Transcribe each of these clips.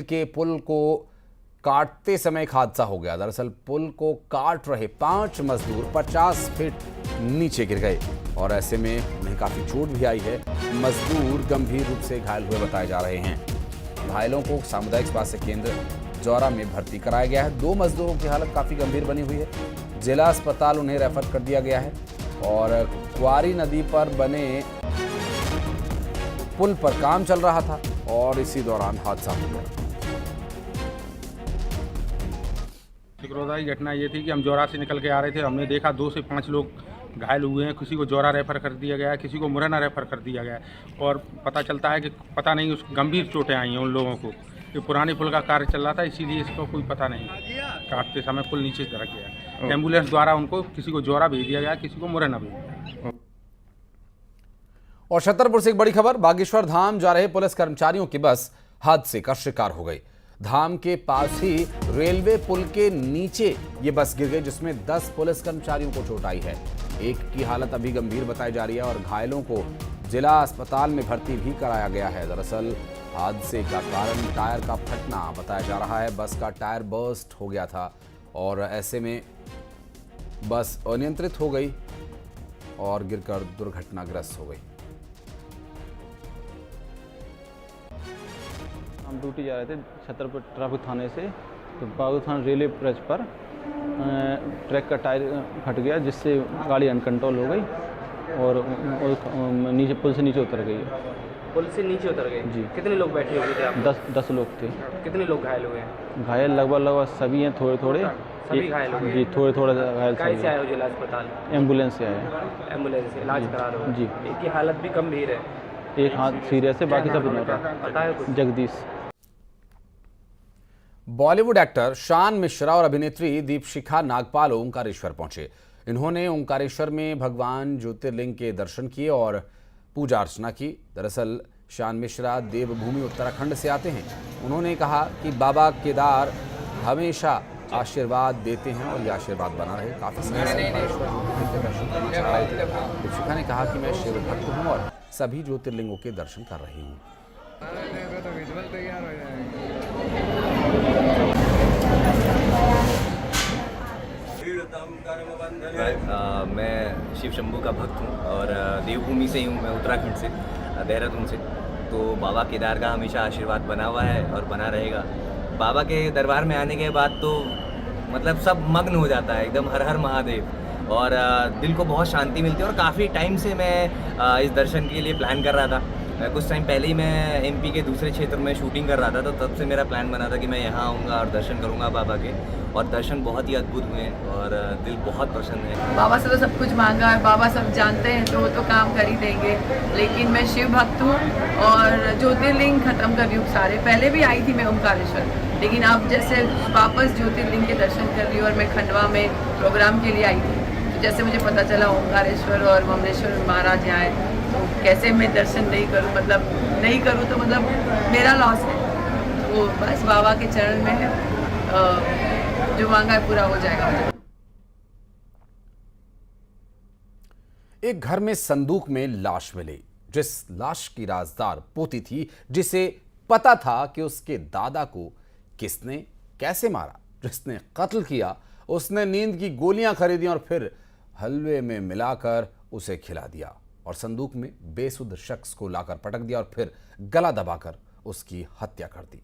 के पुल को काटते समय एक हादसा हो गया। दरअसल पुल को काट रहे 5 मजदूर 50 फीट नीचे गिर गए और ऐसे में उन्हें काफी चोट भी आई है। मजदूर गंभीर रूप से घायल हुए बताए जा रहे हैं। घायलों को सामुदायिक स्वास्थ्य केंद्र जौरा में भर्ती कराया गया है। 2 मजदूरों की हालत काफी गंभीर बनी हुई है। जिला अस्पताल उन्हें रेफर कर दिया गया है और क्वारी नदी पर बने पुल पर काम चल रहा था और इसी दौरान हादसा हो गया। शुक्रवार की घटना ये थी कि हम जौरा से निकल के आ रहे थे। हमने देखा 2 से 5 लोग घायल हुए हैं। किसी को जौरा रेफर कर दिया गया है, किसी को मुरैना रेफर कर दिया गया है और पता चलता है कि पता नहीं उस गंभीर चोटें आई हैं उन लोगों को। ये पुराने पुल का कार्य चल रहा था, इसीलिए इसको कोई पता नहीं, काटते समय पुल नीचे दरक गया। एम्बुलेंस द्वारा उनको किसी को जौरा भेज दिया गया, किसी को मुरैना भेज दिया। और छतरपुर से एक बड़ी खबर, बागेश्वर धाम जा रहे पुलिस कर्मचारियों की बस हादसे का शिकार हो गई। धाम के पास ही रेलवे पुल के नीचे ये बस गिर गई, जिसमें 10 पुलिस कर्मचारियों को चोट आई है। एक की हालत अभी गंभीर बताई जा रही है और घायलों को जिला अस्पताल में भर्ती भी कराया गया है। दरअसल हादसे का कारण टायर का फटना बताया जा रहा है। बस का टायर बर्स्ट हो गया था और ऐसे में बस अनियंत्रित हो गई और गिरकर दुर्घटनाग्रस्त हो गई। हम ड्यूटी जा रहे थे छतरपुर ट्रैफिक थाने से, तो बागू थाना रेलवे ब्रिज पर ट्रक का टायर फट गया, जिससे गाड़ी अनकंट्रोल हो गई और नीचे पुल से नीचे उतर गई। पुल से नीचे उतर गए जी। कितने लोग बैठे हुए थे आप? 10 लोग थे। कितने लोग घायल हुए हैं? घायल लगभग सभी हैं, थोड़े सभी घायल हुए जी, थोड़े घायल। कैसे आए हो जिला अस्पताल? एम्बुलेंस से आए। एम्बुलेंस से इलाज करा रहे हो जी। एक की हालत भी गंभीर है, एक हाथ सीरियस है, बाकी सब पता है कुछ? जगदीश। बॉलीवुड एक्टर शान मिश्रा और अभिनेत्री दीपशिखा नागपाल ओंकारेश्वर पहुंचे। इन्होंने ओंकारेश्वर में भगवान ज्योतिर्लिंग के दर्शन किए और पूजा अर्चना की। दरअसल शान मिश्रा देवभूमि उत्तराखंड से आते हैं। उन्होंने कहा कि बाबा केदार हमेशा आशीर्वाद देते हैं और ये आशीर्वाद बना रहे। काफी समय से ओंकारेश्वर ज्योतिर्लिंग के दर्शन करना चाह रहे थे। दीपशिखा ने कहा कि मैं शिव भक्त हूँ और सभी ज्योतिर्लिंगों के दर्शन कर रही हूँ। मैं शिव शंभू का भक्त हूँ और देवभूमि से ही हूँ, मैं उत्तराखंड से, देहरादून से। तो बाबा केदार का हमेशा आशीर्वाद बना हुआ है और बना रहेगा। बाबा के दरबार में आने के बाद तो मतलब सब मग्न हो जाता है एकदम, हर हर महादेव, और दिल को बहुत शांति मिलती है। और काफ़ी टाइम से मैं इस दर्शन के लिए प्लान कर रहा था। कुछ टाइम पहले ही मैं एमपी के दूसरे क्षेत्र में शूटिंग कर रहा था, तो तब से मेरा प्लान बना था कि मैं यहाँ आऊँगा और दर्शन करूँगा बाबा के। और दर्शन बहुत ही अद्भुत हुए और दिल बहुत प्रसन्न है। बाबा से तो सब कुछ मांगा है, बाबा सब जानते हैं, तो वो तो काम कर ही देंगे। लेकिन मैं शिव भक्त हूँ और ज्योतिर्लिंग खत्म कर रही हूँ सारे। पहले भी आई थी मैं ओंकारेश्वर, लेकिन अब जैसे वापस ज्योतिर्लिंग के दर्शन कर रही हूँ और मैं खंडवा में प्रोग्राम के लिए आई थी। तो जैसे मुझे पता चला ओंकारेश्वर और ममलेश्वर महाराज यहाँ आए, तो कैसे मैं दर्शन नहीं करूँ, मतलब नहीं करूँ तो मतलब मेरा लॉस है। वो बस बाबा के चरण में है, जो मांगा है पूरा हो जाएगा। एक घर में संदूक में लाश मिली, जिस लाश की राजदार पोती थी, जिसे पता था कि उसके दादा को किसने कैसे मारा। जिसने कत्ल किया उसने नींद की गोलियां खरीदी और फिर हलवे में मिलाकर उसे खिला दिया और संदूक में बेसुध शख्स को लाकर पटक दिया और फिर गला दबाकर उसकी हत्या कर दी।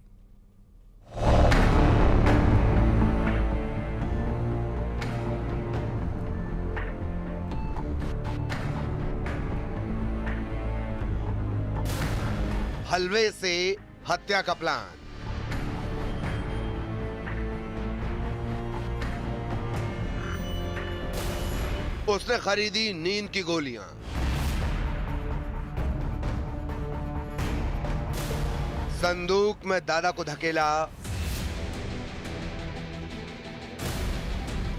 हलवे से हत्या का प्लान। उसने खरीदी नींद की गोलियां। संदूक में दादा को धकेला,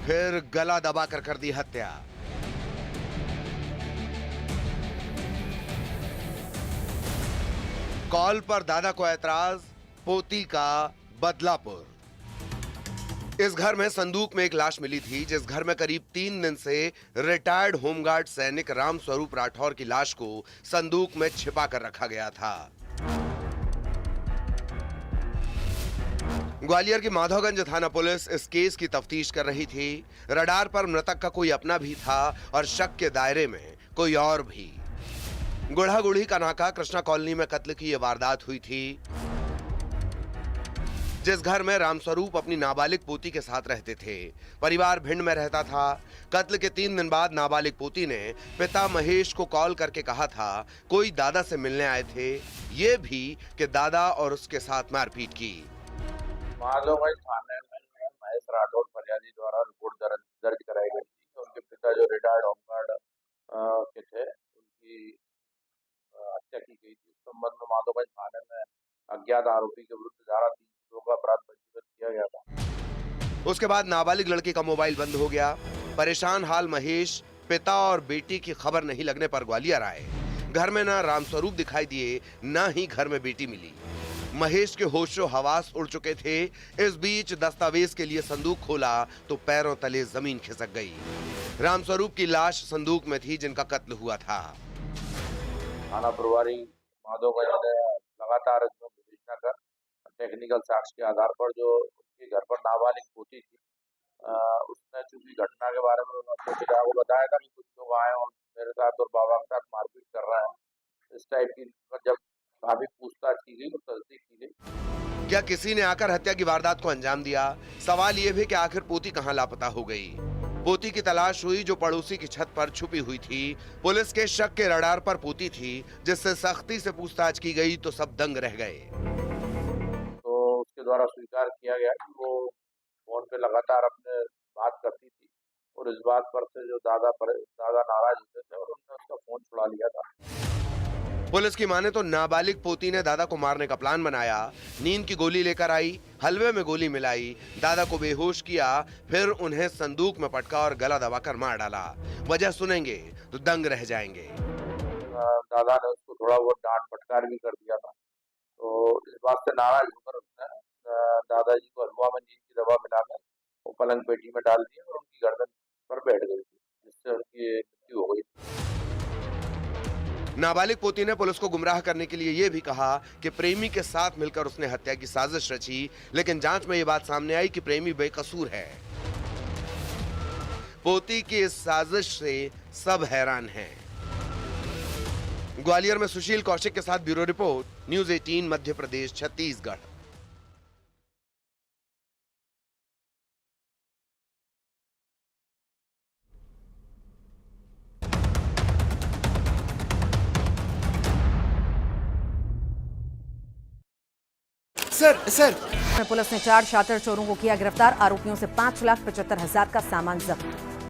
फिर गला दबाकर कर दी हत्या। कॉल पर दादा को ऐतराज, पोती का बदलापुर। इस घर में संदूक में एक लाश मिली थी, जिस घर में करीब 3 दिन से रिटायर्ड होमगार्ड सैनिक राम स्वरूप राठौर की लाश को संदूक में छिपा कर रखा गया था। ग्वालियर की माधवगंज थाना पुलिस इस केस की तफ्तीश कर रही थी। रडार पर मृतक का कोई अपना भी था और शक के दायरे में कोई और भी। गुढ़ा गुढ़ी का नाका कृष्णा कॉलोनी में कत्ल की यह वारदात हुई थी, जिस घर में रामस्वरूप अपनी नाबालिग पोती के साथ रहते थे। परिवार भिंड में रहता था। कत्ल के 3 दिन बाद नाबालिग पोती ने पिता महेश को कॉल करके कहा था कोई दादा से मिलने आए थे, ये भी कि दादा और उसके साथ मारपीट की। माधवगंज थाने में महेश राठौर फरियादी द्वारा रिपोर्ट दर्ज कराई गई थी। उनके पिता जो रिटायर्ड होमगार्ड के थे, उनकी हत्या की गई थी। इस संबंध में माधवगंज थाने में अज्ञात आरोपी के विरुद्ध धारा 302 का अपराध पंजीबद्ध किया गया था। उसके बाद नाबालिग लड़के का मोबाइल बंद हो गया। परेशान हाल महेश पिता और बेटी की खबर नहीं लगने पर ग्वालियर आए। घर में ना रामस्वरूप दिखाई दिए, ना ही घर में बेटी मिली। महेश के होशो हवास उड़ चुके थे। इस बीच दस्तावेज के लिए संदूक खोला तो पैरों तले जमीन खिसक गई। रामस्वरूप की लाश संदूक में थी जिनका कत्ल हुआ था। थाना प्रभारी माधवगंज ने लगातार इसमें विवेचना कर टेक्निकल साक्ष्य के आधार पर जो उनके घर पर नाबालिग पोती थी, उसने चूंकि घटना के बारे में अपने पिता को बताया था कि कुछ लोग आए और मेरे साथ और बाबा के साथ मारपीट कर रहे हैं, इस टाइप की जब काफी पूछताछ की गई तो तस्दीक की गई। क्या किसी ने आकर हत्या की वारदात को अंजाम दिया? सवाल ये भी कि आखिर पोती कहां लापता हो गई। पोती की तलाश हुई जो पड़ोसी की छत पर छुपी हुई थी। पुलिस के शक के रडार पर पोती थी, जिससे सख्ती से पूछताछ की गई तो सब दंग रह गए। तो उसके द्वारा स्वीकार किया गया कि वो फोन पे लगातार अपने बात करती थी और इस बात पर से जो दादा नाराज होते थे और उन्होंने उसका फोन छुड़ा लिया था। पुलिस की माने तो नाबालिग पोती ने दादा को मारने का प्लान बनाया। नींद की गोली लेकर आई, हलवे में गोली मिलाई, दादा को बेहोश किया, फिर उन्हें संदूक में पटका और गला दबाकर मार डाला। वजह सुनेंगे तो दंग रह जाएंगे। दादा ने उसको थोड़ा बहुत डांट फटकार भी कर दिया था, तो इस बात से नाराज होकर उसने दादाजी को हलवा में नींद की दवा मिलाकर वो पलंग पेटी में डाल दिया और उनकी गर्दन पर बैठ गई थी, जिससे उनकी मृत्यु हो गई थी। नाबालिग पोती ने पुलिस को गुमराह करने के लिए यह भी कहा कि प्रेमी के साथ मिलकर उसने हत्या की साजिश रची, लेकिन जांच में यह बात सामने आई कि प्रेमी बेकसूर है। पोती की इस साजिश से सब हैरान हैं। ग्वालियर में सुशील कौशिक के साथ bureau report, news 18 Madhya Pradesh Chhattisgarh. Sir police ने 4 शातिर चोरों को किया गिरफ्तार। आरोपियों से 5,75,000 का सामान जब्त।